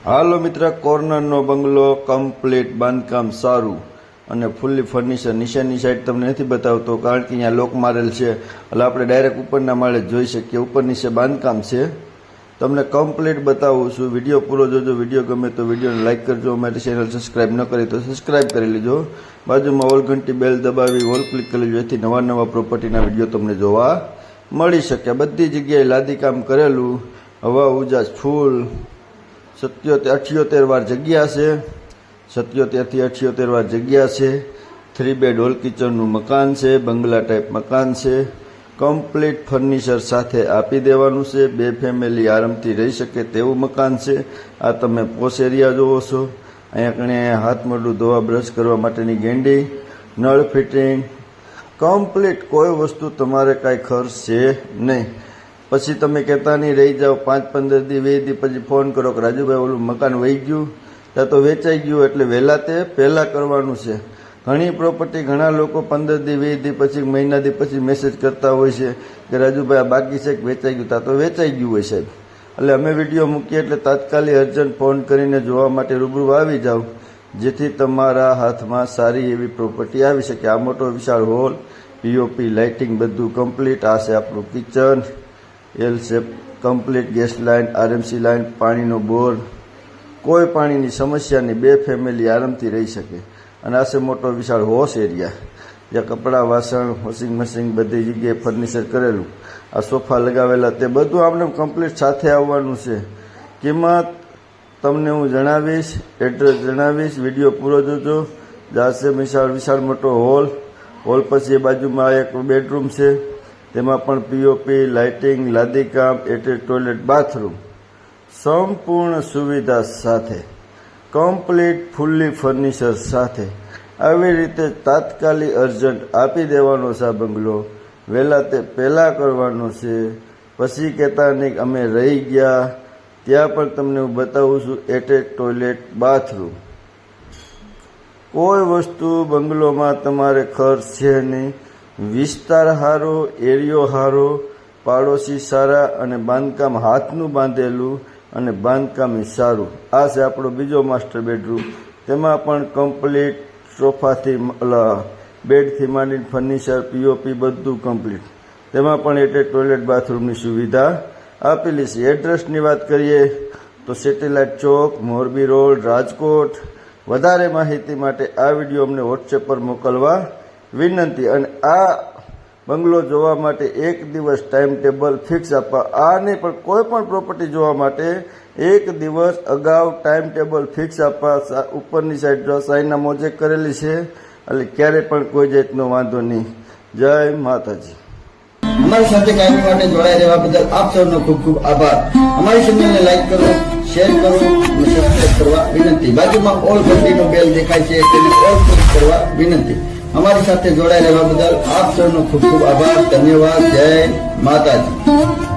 હાલો મિત્ર, કોર્નરનો બંગલો કમ્પ્લીટ, બાંધકામ સારું અને ફૂલ્લી ફર્નિચર. નીચેની સાઈડ તમને નથી બતાવતો કારણ કે અહીંયા લોક મારેલ છે, એટલે આપણે ડાયરેક્ટ ઉપરના માળે જોઈ શકીએ. ઉપર નીચે બાંધકામ છે. તમને કમ્પ્લીટ બતાવું છું. વિડીયો પૂરો જોજો. વિડીયો ગમે તો વિડીયોને લાઇક કરજો. અમારી ચેનલ સબસ્ક્રાઇબ ન કરી તો સબસ્ક્રાઇબ કરી લેજો. બાજુમાં ઓલ ઘંટી બેલ દબાવી ઓલ ક્લિક કરી લેજો, જેથી નવા નવા પ્રોપર્ટીના વિડીયો તમને જોવા મળી શકે. બધી જગ્યાએ લાદીકામ કરેલું, હવા ઉજાસ ફૂલ. 78 વાર જગ્યા છે. 77 થી 78 વાર જગ્યા છે. 3 બેડ હોલ કિચનનું મકાન છે. બંગલા ટાઈપ મકાન છે. કમ્પ્લીટ ફર્નિચર સાથે આપી દેવાનું છે. 2 ફેમિલી આરામથી રહી શકે તેવું મકાન છે. આ તમે પોશ એરિયા જોવો છો. અહીંયા કણે હાથ મોઢું ધોવા બ્રશ કરવા માટેની ગેંડી, નળ ફિટિંગ કમ્પ્લીટ. કોઈ વસ્તુ તમારે કાંઈ ખર્ચ છે નહીં. પછી તમે કહેતા નહીં રહી જાઓ 5-15 દી 20 દી પછી ફોન કરો કે રાજુભાઈ ઓલું મકાન વહી ગયું, ત્યાં તો વેચાઈ ગયું. એટલે વહેલા તે પહેલાં કરવાનું છે. ઘણી પ્રોપર્ટી ઘણા લોકો 15 દી 20 દી પછી મહિના દી પછી મેસેજ કરતા હોય છે કે રાજુભાઈ આ બાકી છે કે વેચાઈ ગયું, ત્યાં તો વેચાઈ ગયું હોય સાહેબ. એટલે અમે વિડીયો મૂકીએ એટલે તાત્કાલિક અર્જન્ટ ફોન કરીને જોવા માટે રૂબરૂ આવી જાઓ, જેથી તમારા હાથમાં સારી એવી પ્રોપર્ટી આવી શકે. આ મોટો વિશાળ હોલ, પીઓપી લાઇટિંગ બધું કમ્પ્લીટ. આ છે આપણું kitchen, L shape complete, gas line, RMC line, પાણીનો બોર. કોઈ પાણીની સમસ્યા નહીં. 2 ફેમિલી આરામથી રહી શકે. અને આ છે મોટો વિશાળ વોશ એરિયા, જ્યાં કપડાં, વાસણ, વોશિંગ મશીન બધી જગ્યાએ ફર્નિચર કરેલું. આ સોફા લગાવેલા, તે બધું આપણે કમ્પ્લીટ સાથે આવવાનું છે. કિંમત તમને હું જણાવીશ, એડ્રેસ જણાવીશ. વિડીયો પૂરો જોજો. જાશે વિશાળ મોટો હોલ. હોલ પછી એ બાજુમાં એક બેડરૂમ છે, તેમાં પણ પીઓપી, લાઇટિંગ, લાદીકામ, એટેચ ટોયલેટ, બાથરૂમ સંપૂર્ણ સુવિધા સાથે, કમ્પ્લીટ ફૂલ્લી ફર્નિચર સાથે. આવી રીતે તાત્કાલિક અર્જન્ટ આપી દેવાનો છે. આ બંગલો વહેલા તે પહેલાં કરવાનો છે. પછી કહેતા નહીં અમે રહી ગયા. ત્યાં પણ તમને હું બતાવું છું. Attach toilet, bathroom. કોઈ વસ્તુ બંગલોમાં તમારે ખર્ચ છે નહીં. વિસ્તાર સારો, એરિયો સારો, પાડોશી સારા અને બાંધકામ હાથનું બાંધેલું અને બાંધકામ સારું. આ છે આપણો બીજો માસ્ટર બેડરૂમ. તેમાં પણ કમ્પ્લીટ સોફાથી બેડથી માંડીને ફર્નિચર, પીઓપી બધું કમ્પ્લીટ. તેમાં પણ એટેચ ટોયલેટ, બાથરૂમની સુવિધા આપેલી છે. એડ્રેસની વાત કરીએ તો સેટેલાઇટ ચોક, મોરબી રોડ, રાજકોટ. વધારે માહિતી માટે આ વિડીયો અમને વોટ્સએપ પર મોકલવા વિનંતી. અને આ બંગલો જોવા માટે 1 દિવસ ટાઈમ ટેબલ ફિક્સ આપવા. આ નહીં પણ કોઈ પણ પ્રોપર્ટી જોવા માટે 1 દિવસ અગાઉ ટાઈમ ટેબલ ફિક્સ આપવા. ઉપરની સાઈડ જો સાઈનના મોજેક કરેલી છે, એટલે ક્યારે પણ કોઈ જાતનો વાંધો નહીં. જય માતાજી. અમારી સાથે કાયમી માટે જોડાઈ રહેવા બદલ આપ સૌનો ખૂબ ખૂબ આભાર. અમારી ચેનલને લાઈક કરો, શેર કરો અને સબસ્ક્રાઇબ કરવા વિનંતી. બાજુમાં ઓલ ઘંટીનો બેલ દેખાય છે, તેને ઓલ ક્લિક કરવા વિનંતી. અમારી સાથે જોડાઈ રહેવા બદલ આપ સૌનો ખૂબ ખૂબ આભાર. ધન્યવાદ. જય માતાજી.